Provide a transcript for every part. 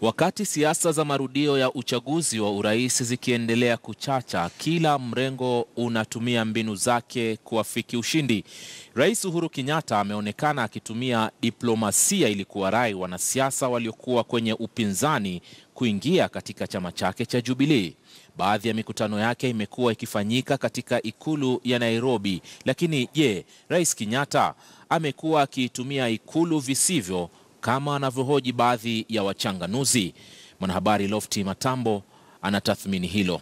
Wakati siasa za marudio ya uchaguzi wa urais zikiendelea kuchacha, kila mrengo unatumia mbinu zake kuafiki ushindi. Rais Uhuru Kenyatta ameonekana akitumia diplomasia ili kuwarai wanasiasa waliokuwa kwenye upinzani kuingia katika chama chake cha Jubilee. Baadhi ya mikutano yake imekuwa ikifanyika katika ikulu ya Nairobi. Lakini je, Rais Kenyatta amekuwa akitumia ikulu visivyo kama anavyohoji baadhi ya wachanganuzi? Mwanahabari Lofty Matambo anatathmini hilo.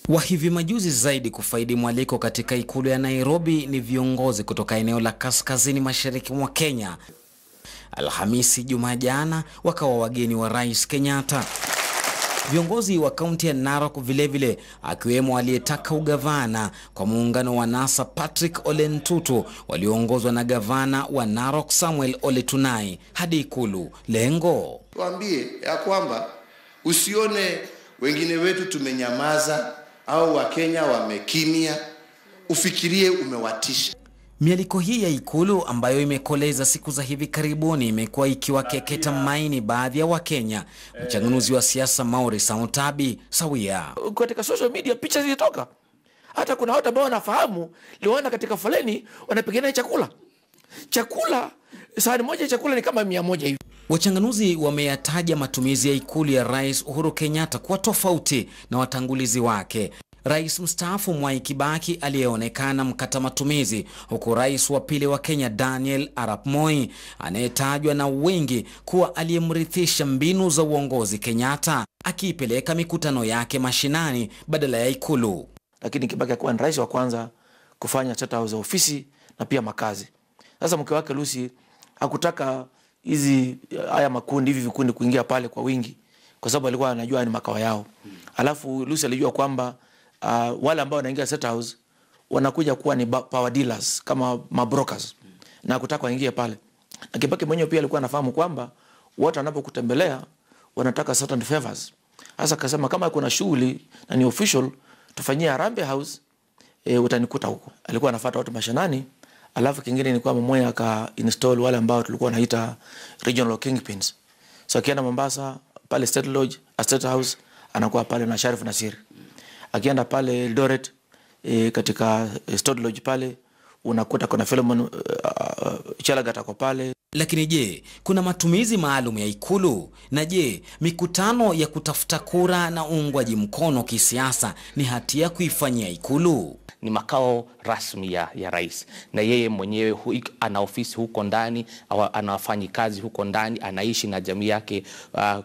Wa hivi majuzi zaidi kufaidi mwaliko katika ikulu ya Nairobi ni viongozi kutoka eneo la kaskazini mashariki mwa Kenya. Alhamisi juma jana wakawa wageni wa Rais Kenyatta. Viongozi wa kaunti ya Narok vilevile, akiwemo aliyetaka ugavana kwa muungano wa NASA Patrick Ole Ntutu, walioongozwa na gavana wa Narok Samuel Ole Tunai, hadi ikulu. Lengo tuambie ya kwamba usione wengine wetu tumenyamaza au Wakenya wamekimia, ufikirie umewatisha. Mialiko hii ya ikulu ambayo imekoleza siku za hivi karibuni imekuwa ikiwakeketa maini baadhi ya Wakenya. Mchanganuzi wa siasa Maurice Sautabi sawia. Katika social media picha zilitoka. Hata kuna watu ambao wanafahamu liona katika foleni wanapigania chakula. Sahani moja ya chakula ni kama 100 hivi. Wachanganuzi wameyataja matumizi ya ikulu ya Rais Uhuru Kenyatta kuwa tofauti na watangulizi wake. Rais mstaafu Mwai Kibaki aliyeonekana mkata matumizi, huku rais wa pili wa Kenya Daniel Arap Moi anayetajwa na wengi kuwa aliyemrithisha mbinu za uongozi Kenyatta, akiipeleka mikutano yake mashinani badala ya ikulu. Lakini Kibaki alikuwa rais wa kwanza kufanya State House ofisi na pia makazi. Sasa mke wake Lucy hakutaka haya makundi hivi vikundi kuingia pale kwa wingi, kwa sababu alikuwa anajua ni makao yao. Alafu Lucy alijua kwamba wale ambao wanaingia State House wanakuja kuwa ni power dealers kama mabrokers, na kutaka waingie pale. Na Kibaki mwenyewe pia alikuwa anafahamu kwamba watu wanapokutembelea wanataka certain favors. Sasa akasema kama kuna shughuli na ni official tufanyie Harambee House, utanikuta huko. Alikuwa anafuata watu mashinani. Alafu kingine ni kwamba Moi aka install wale ambao tulikuwa naita regional kingpins. So akienda Mombasa pale State Lodge, State House, anakuwa pale na Sharif Nasir. Akienda pale Eldoret katika State Lodge pale unakuta kuna Philemon Chelagat ako pale. Lakini je, kuna matumizi maalum ya ikulu? Na je, mikutano ya kutafuta kura na uungwaji mkono kisiasa ni hatia kuifanyia ikulu? Ni makao rasmi ya rais, na yeye mwenyewe ana ofisi huko ndani, anafanya kazi huko ndani, anaishi na jamii yake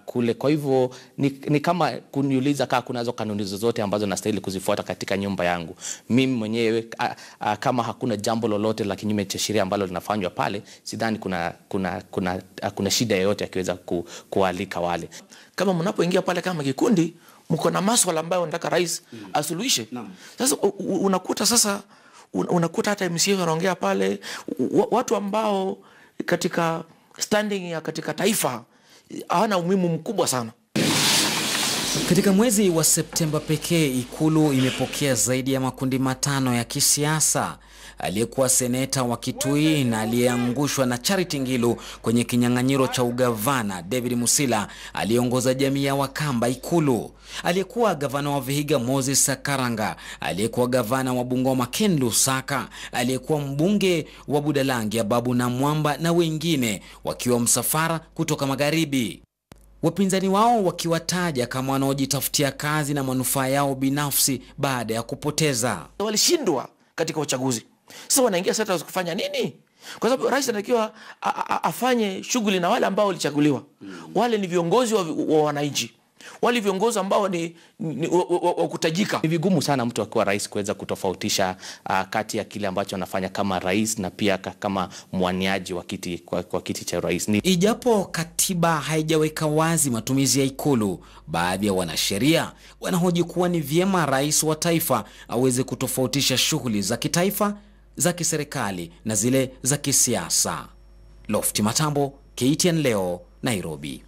kule. Kwa hivyo ni kama kuniuliza kama kunazo kanuni zozote ambazo nastahili kuzifuata katika nyumba yangu. Mimi mwenyewe kama hakuna jambo lolote la kinyume cha sheria ambalo linafanywa pale, sidhani kuna shida yoyote akiweza kualika wale. Kama mnapoingia pale kama kikundi, mko na masuala ambayo nataka rais asuluhishe. Sasa unakuta hata MCA wanaongea pale, watu ambao katika standing ya katika taifa hawana umuhimu mkubwa sana. Katika mwezi wa Septemba pekee, ikulu imepokea zaidi ya makundi 5 ya kisiasa. Aliyekuwa seneta wa Kitui na aliyeangushwa na Charity Ngilu kwenye kinyang'anyiro cha ugavana David Musila aliongoza jamii ya Wakamba ikulu. Aliyekuwa gavana wa Vihiga Moses Sakaranga, aliyekuwa gavana wa Bungoma Ken Lusaka, aliyekuwa mbunge wa Budalangi Babu na Mwamba na wengine wakiwa msafara kutoka magharibi. Wapinzani wao wakiwataja kama wanaojitafutia kazi na manufaa yao binafsi baada ya kupoteza. Walishindwa katika uchaguzi. Sasa wanaingia State House kufanya nini? Kwa sababu rais anatakiwa afanye shughuli na wale ambao walichaguliwa. Wale ni viongozi wa wananchi. Wale viongozi ambao ni kutajika. Ni vigumu sana mtu akiwa rais kuweza kutofautisha kati ya kile ambacho anafanya kama rais na pia kama mwaniaji wa kiti cha rais. Ijapo katiba haijaweka wazi matumizi ya ikulu, baadhi ya wanasheria wanahoji kuwa ni vyema rais wa taifa aweze kutofautisha shughuli za kitaifa, za kiserikali na zile za kisiasa. Lofty Matambo, KTN leo, Nairobi.